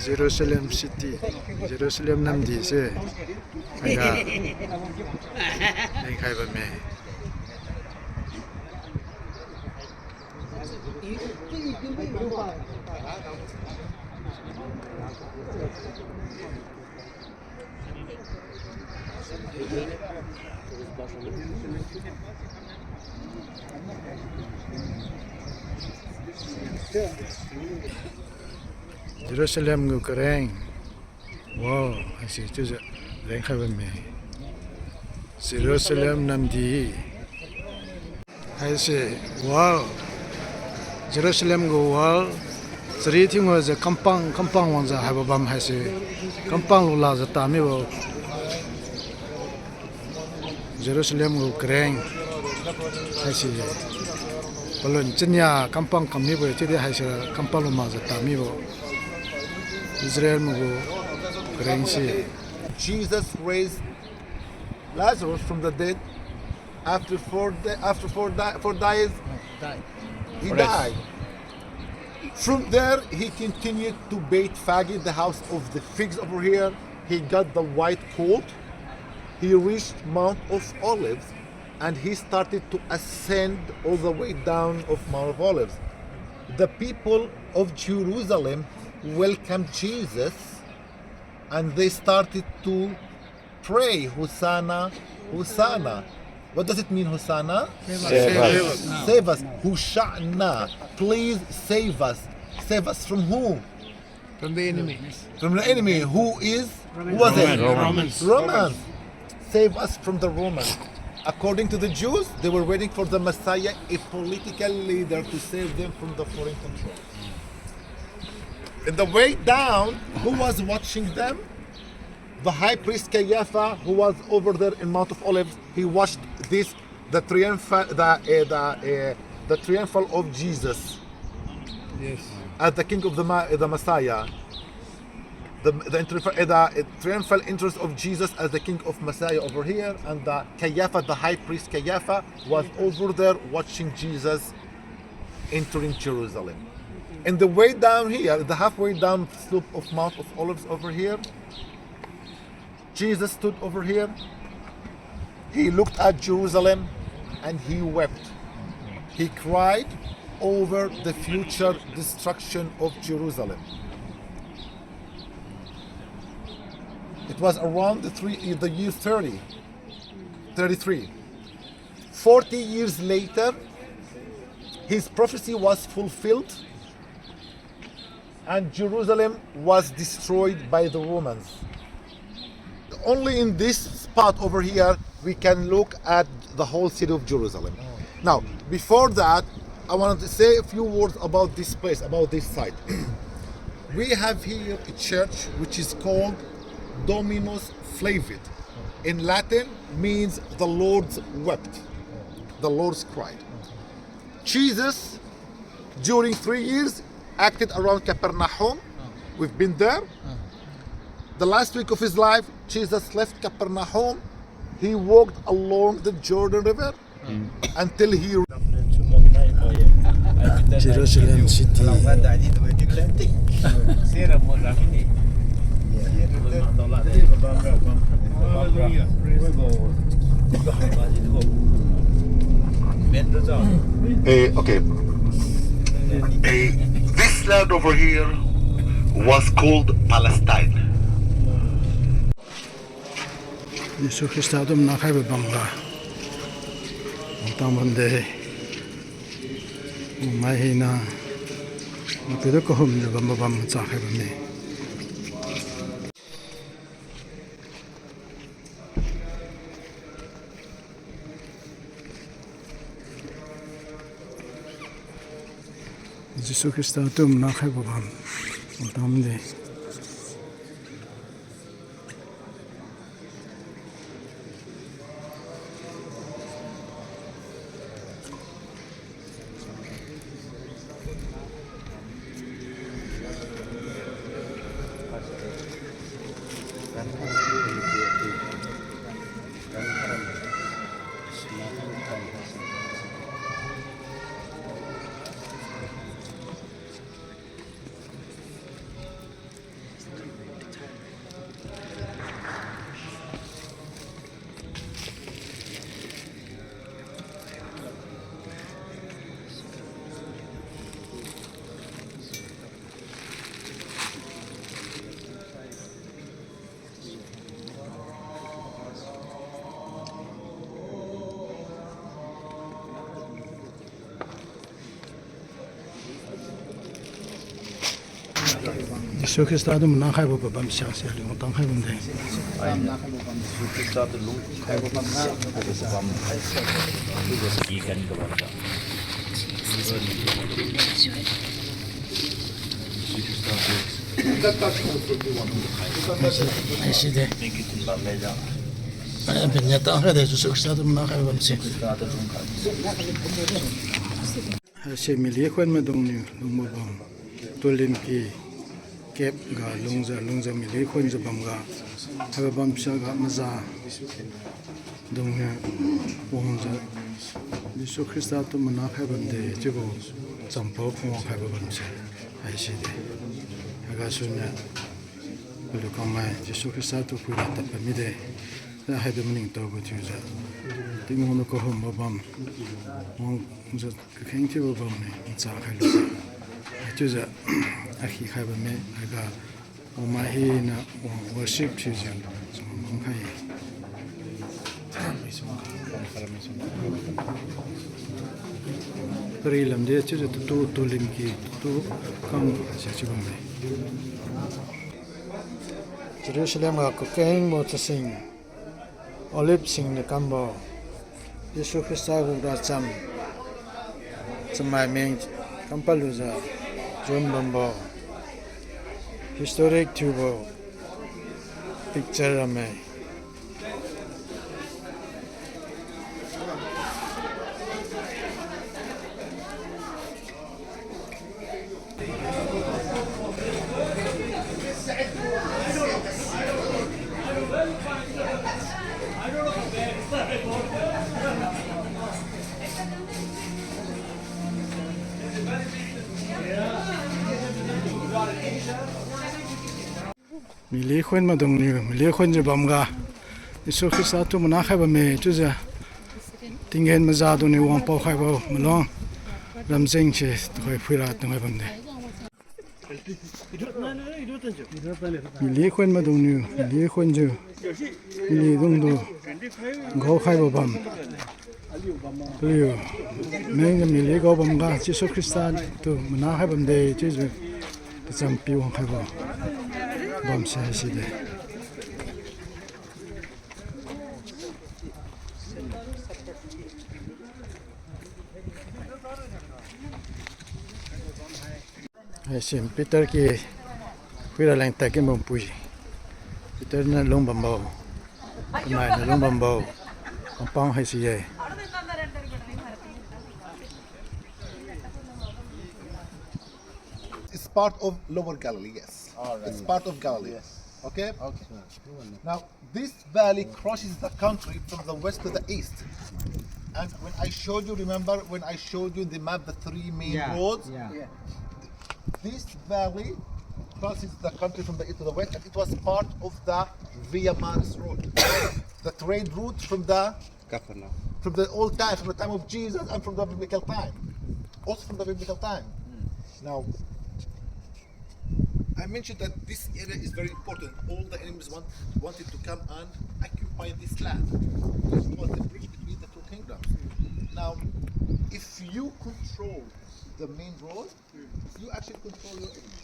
Jerusalem city, Jerusalem Namdi se aga nei khai ba me Jerusalem go kereng. Wow, I see it is a reng khai ba me. Jerusalem Namdi. I say, wow. Jerusalem go wow. Three thing was a kampang ones I have a bam I say. Kampang lula za tami wo. Jerusalem go kereng. I see. Balon chenya kampang kami bo chide I say kampang luma za tami wo. Israel mugo kereng. Jesus raised Lazarus from the dead after four days. He died. From there, he continued to bait faggot the house of the figs over here. He got the white coat. He reached Mount of Olives, and he started to ascend all the way down of Mount of Olives. The people of Jerusalem welcomed Jesus, and they started to pray, Hosanna, Hosanna. What does it mean, Hosanna? Save us. Save us. Hosanna. Please save us. Save us from who? From the enemy. From the enemy. Who is? Who was it? Romans. Save us from the Romans. According to the Jews, they were waiting for the Messiah, a political leader, to save them from the foreign control. In the way down, who was watching them? The high priest Caiaphas, who was over there in Mount of Olives. He watched this, the triumphal of Jesus. Yes. As the king of the Messiah. The triumphal interest of Jesus as the king of Messiah over here, and the Caiaphas, the high priest Caiaphas, was over there watching Jesus entering Jerusalem. In the way down here, the halfway down slope of Mount of Olives over here, Jesus stood over here. He looked at Jerusalem and he wept. He cried over the future destruction of Jerusalem. It was around the year 33. 40 years later, his prophecy was fulfilled and Jerusalem was destroyed by the Romans. Only in this spot over here we can look at the whole city of Jerusalem. Now, before that, I wanted to say a few words about this place, about this site. We have here a church which is called Dominus Flavit. In Latin means the Lord's wept, the Lord's cried. Jesus, during 3 years, acted around Capernaum. We've been there. The last week of his life, Jesus left Capernaum. He walked along the Jordan River until he Jerusalem city. Okay. This land over here was called Palestine. 예수 그리스도 나가고 방가. 땅번데 마이나 그도 거험도 밤밤 자해버네. 예수 그리스도 나가고 밤 땅번데 예수 그리스도 나가고 밤 시작해서 땅 해본데 시대 bennya ta ha de su sa dum na kha bam se se milie khwen ma dong ni lung mo bam tolim ki kep ga lungza milie khwen za bam ga ha bam sha ga maza dong ne wong za Yesu Christa to na kha bam de je bo champo khong kha bam se ai se de aga sunya lu kama Yesu Christa to pu ta pa mi de I had a meaning to go to that. Didn't want to go home, Bobam. One just came to Bobam. It's a hello. I choose a he have a man. I got on my head worship choosing. So, okay. Rilam, they choose to Limki to come as you may. Jerusalem, a cocaine motor sing. Olive sing the cambo. Yesu Christa gura cham. Chamai meng kampaluza John Bambo. historic tubo picture में मिली खोन मदों new मिली खोन जो बमगा इसो खिसा तो मना खाय बमे तुजा तिंगेन मजादो ने वां पाव खाय बो मलों रमजेंग छे तोय फुरा तंगाय बमदे मिली खोन मदों न्यू मिली खोन जो मिली dung do go khai bo bam liu meng milli go bamga जिसो खिस्ता तो मना खाय बमदे जिजु चम पिउ खाय बो bom se heside Sim Peter ki kuira lang ta ke bom pui Peter na long bam bao mai na long bam bao pang hesiye It's part of Lower Galilee, yes. It's part of Galilee. Yes. Okay? Okay. Now, this valley crosses the country from the west to the east. And when I showed you, remember when I showed you the map, the three main roads? Yeah. This valley crosses the country from the east to the west, and it was part of the Via Maris road. The trade route from the old time, from the time of Jesus and from the biblical time. Also from the biblical time. Now, I mentioned that this area is very important. All the enemies wanted to come and occupy this land. This was the bridge between the two kingdoms. Now, if you control the main road, you actually control your enemy.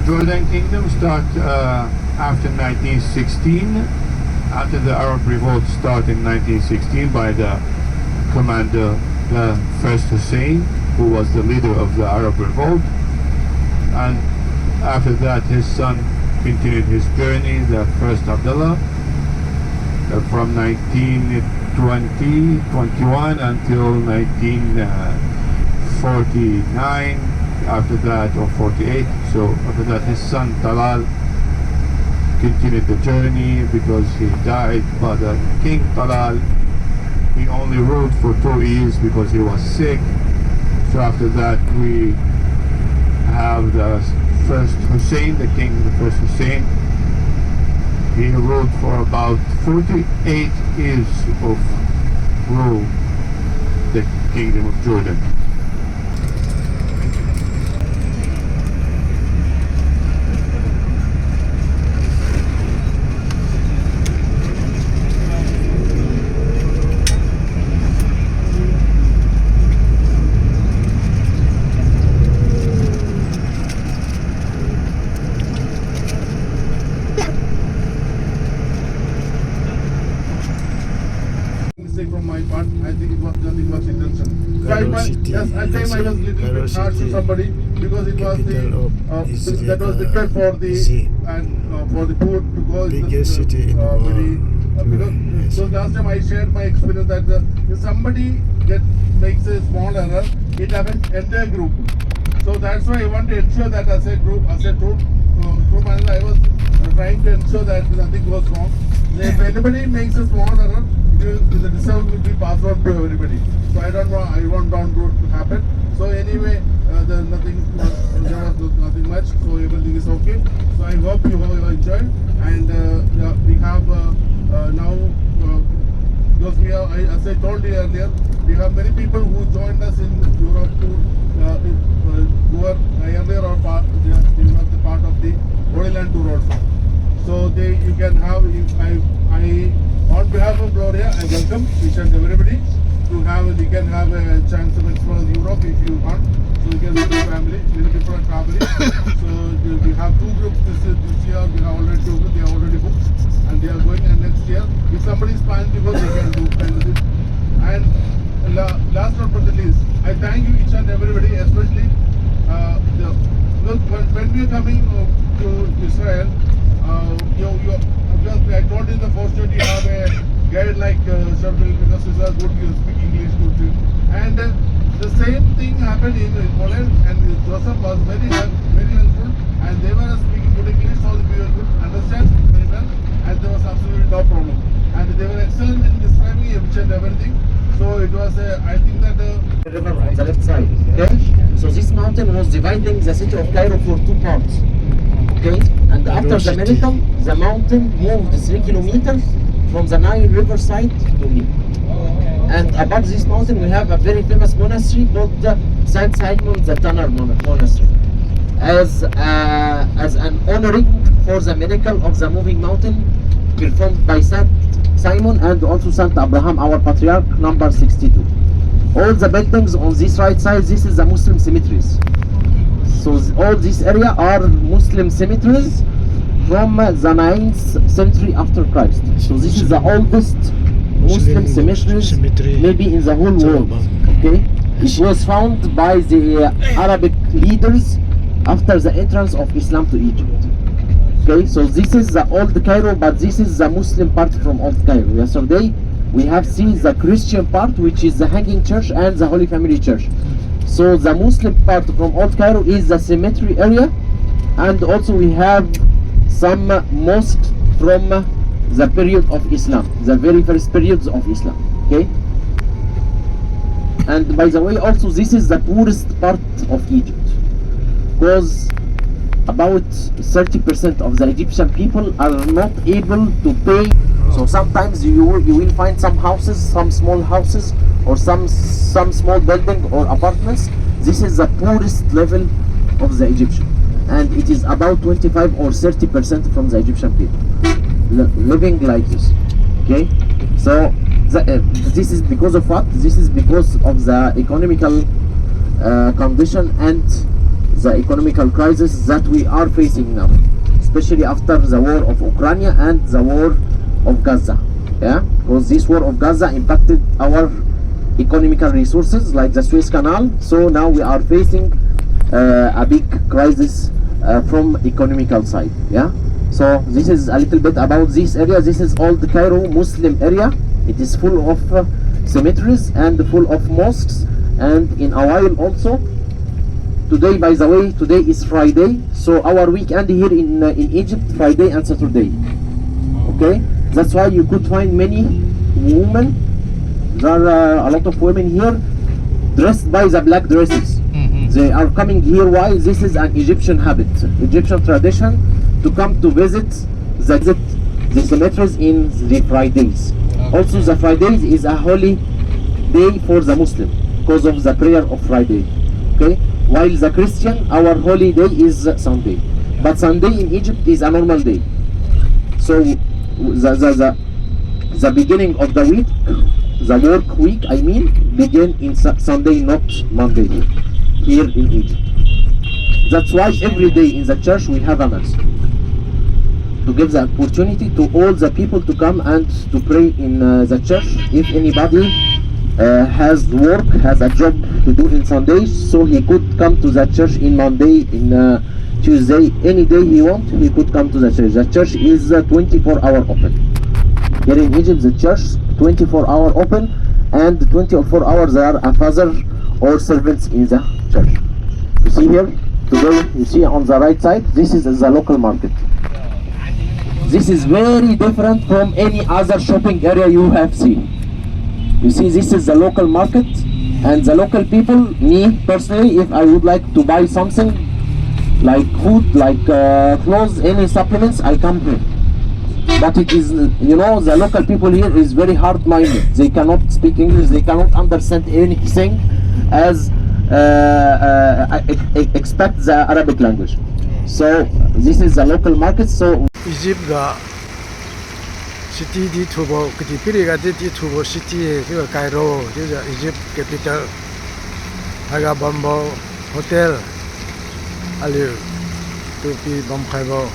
Jordan Kingdom started after 1916, after the Arab Revolt started in 1916 by the commander, the first Hussein, who was the leader of the Arab Revolt. And after that his son continued his journey, the first Abdullah, from 1921 until 1949. After that, or 48, so after that his son Talal continued the journey because he died. But King Talal, he only ruled for 2 years because he was sick. So after that we have the first Hussein, the first Hussein. He ruled for about 48 years of rule, the Kingdom of Jordan. From my part, I think it was nothing much intention. So I was a little bit harsh to somebody because it was that was the prep for the for the tour to go. Biggest city in the world. So last time I shared my experience that if somebody makes a small error, it affects entire group. So that's why I want to ensure that as a group, as a troop manager, I was trying to ensure that nothing goes wrong. If anybody makes a small error, the result will be passed on to everybody. So I want down road to happen. So anyway, there was nothing much. So everything is okay. So I hope you have enjoyed. And we have now, because we are, as I told you earlier, we have many people who joined us in Europe who are earlier or part of the Holyland Tour also. So you can have, on behalf of Gloria, I welcome each and everybody. you can have a chance to explore Europe if you want. So you can with your family, little different family. So we have two groups this year. We have already two groups. They are already booked, and they are going. And next year, if somebody is planning to go, they can do kind of it. And last but not the least, I thank you each and everybody, especially look when we are coming to Israel. I told you in the first year you have a guide like Sharbil because he's a good, you speak English good too. And the same thing happened in Poland, and Joseph was very helpful, and they were speaking good English, so we were good understand very well, and there was absolutely no problem. And they were excellent in describing each and everything. So it was I think that river on the left side. Okay, so this mountain was dividing the city of Cairo for two parts. Okay, and after the miracle, the mountain moved 3 kilometers from the Nile River side to here. And above this mountain, we have a very famous monastery called Saint Simon the Tanner Monastery, as an honoring for the miracle of the moving mountain performed by Saint Simon and also Saint Abraham, our patriarch, number 62. All the buildings on this right side, this is the Muslim cemeteries. So all this area are Muslim cemeteries from the 9th century after Christ. So this is the oldest Muslim cemetery maybe in the whole world. Okay, it was found by the Arabic leaders after the entrance of Islam to Egypt. Okay, so this is the old Cairo, but this is the Muslim part from old Cairo. Yesterday we have seen the Christian part, which is the Hanging Church and the Holy Family Church. So the Muslim part from old Cairo is the cemetery area, and also we have some mosques from the period of Islam, the very first periods of Islam. Okay, and by the way, also this is the poorest part of Egypt, because about 30% of the Egyptian people are not able to pay. So sometimes you will find some houses, some small houses, or some small building or apartments. This is the poorest level of the Egyptian, and it is about 25 or 30% from the Egyptian people living like this. Okay, so this is because of what? This is because of the economical condition and the economical crisis that we are facing now, especially after the war of Ukraine and the war of Gaza. Yeah, because this war of Gaza impacted our economical resources like the Suez Canal. So now we are facing a big crisis from economical side. Yeah, so this is a little bit about this area. This is all the Cairo Muslim area. It is full of cemeteries and full of mosques, and in a while also. Today, by the way, today is Friday, so our weekend here in Egypt, Friday and Saturday. Okay, that's why you could find many women. There are a lot of women here dressed by the black dresses. They are coming here. Why? This is an Egyptian habit, Egyptian tradition, to come to visit the cemeteries in the Fridays. Also, the Fridays is a holy day for the Muslim because of the prayer of Friday. Okay. While the Christian, our holy day is Sunday, but Sunday in Egypt is a normal day. So the beginning of the week, the work week, I mean, begin in Sunday, not Monday here in Egypt. That's why every day in the church we have a mass to give the opportunity to all the people to come and to pray in the church. If anybody has work, has a job to do in Sundays, so he could come to the church in Monday, in Tuesday, any day he wants, he could come to the church. The church is 24-hour open. Here in Egypt, the church 24-hour open, and 24 hours there are a father or servants in the church. You see here, today, you see on the right side, this is the local market. This is very different from any other shopping area you have seen. You see, this is the local market, and the local people, me personally, if I would like to buy something like food, like clothes, any supplements, I come here. But it is, you know, the local people here is very hard-minded. They cannot speak English, they cannot understand anything as expect the Arabic language. So this is the local market. So Egypt ga city di Tubo, kiti piliga di Tubo city, juga Cairo, juga Egypt capital. Aga Bambo Hotel, aliu, tupi bam Cairo.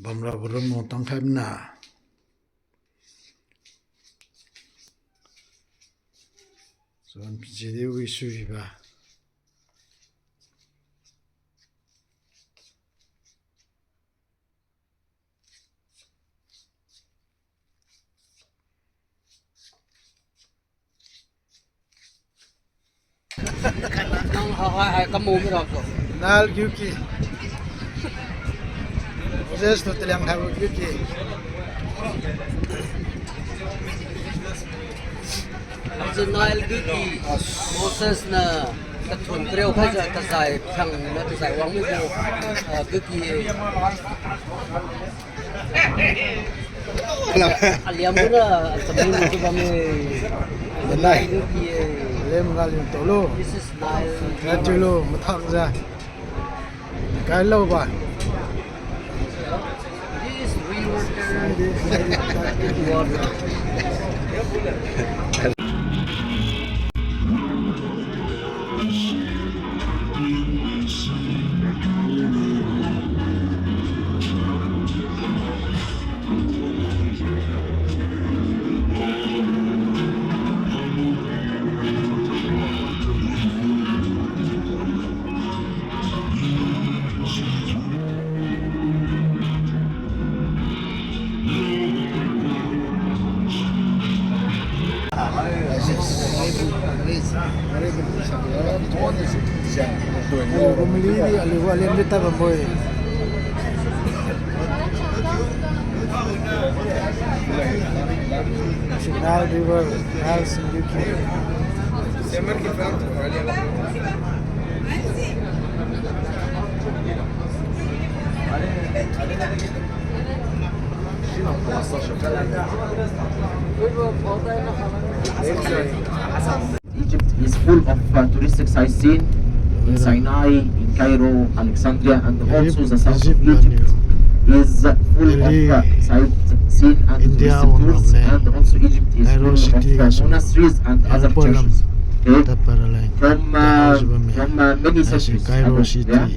Bamra belum mau tangkap na. Soan jadi wisu juga. Nal Yuki. Moses tu telang tahu Yuki. Nal Yuki. Moses na katun kreo kaja kasai phang na kasai wang mu Yuki. Aliam tu na sebelum tu kami. Benai. Lem ngalim tolo. Rajulu mathang ja. Kalau ba. Pemilih alih kita berboy. National River House in UK. Egypt is full of touristic sightseeing in Sinai, in Cairo, Alexandria, and also the south of Egypt is full of sightseeing and touristic tours, and also Egypt is full of monasteries and other churches. Okay? From many centuries ago, yeah?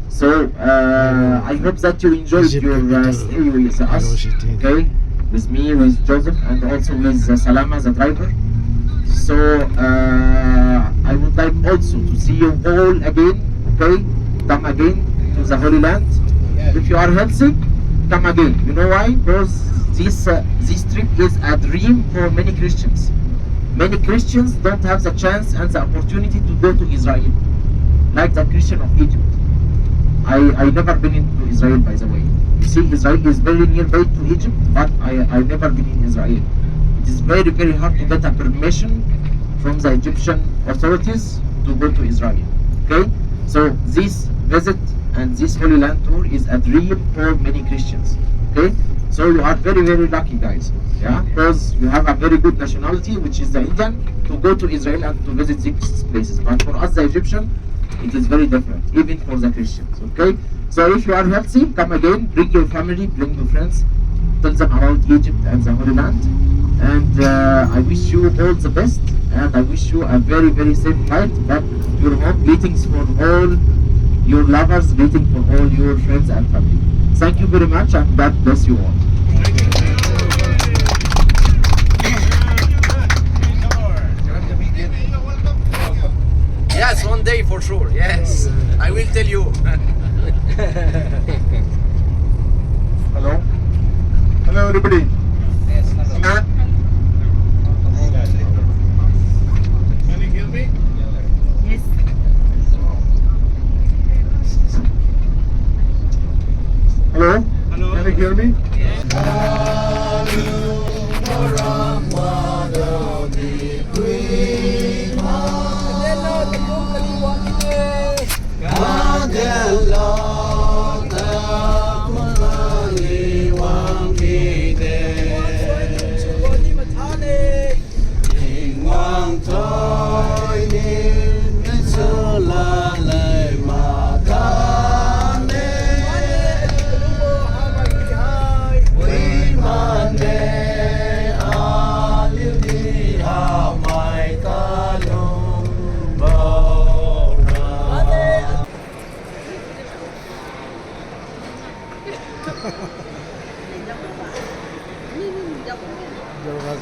So I hope that you enjoyed your stay with us, okay? With me, with Joseph, and also with Salama, the driver. So I would like also to see you all again, okay? Come again to the Holy Land. If you are healthy, come again. You know why? Because this trip is a dream for many Christians. Many Christians don't have the chance and the opportunity to go to Israel, like the Christian of Egypt. I never been into Israel, by the way. You see, Israel is very nearby to Egypt, but I never been in Israel. It is very, very hard to get a permission from the Egyptian authorities to go to Israel. Okay? So this visit and this Holy Land Tour is a dream for many Christians. Okay? So you are very, very lucky, guys. Yeah? Because you have a very good nationality, which is the Indian, to go to Israel and to visit these places. But for us, the Egyptian, it is very different, even for the Christians. Okay? So if you are healthy, come again, bring your family, bring your friends, tell them about Egypt and the Holy Land. And I wish you all the best, and I wish you a very, very safe flight back to your home. Greetings for all your lovers, greetings for all your friends and family. Thank you very much, and God bless you all. Yes, one day for sure. Yes, I will tell you. Hello? Hello, everybody. Yes, hello. Can you hear me? Yes. Hello? Hello? Can you hear me? Yes.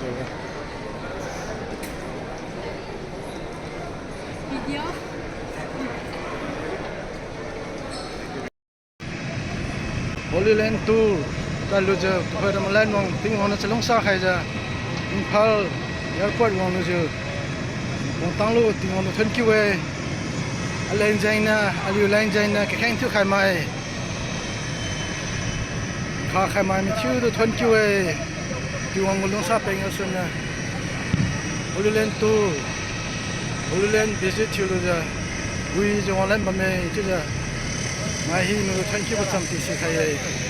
저거. 비디오? Holyland Tour kalau je pada malam wong ting wong selong sa khai ja Impal airport wong je wong tang lu ting wong thon ki we alain jaina aliu lain jaina ke khang thu khai mai kha khai mai mi chu do thon ki we ti wong long sa peng asun na Holyland Tour Holyland visit chu lu ja wi je wong lan ba me chu ja mai hi no thon ki ba sam ti si khai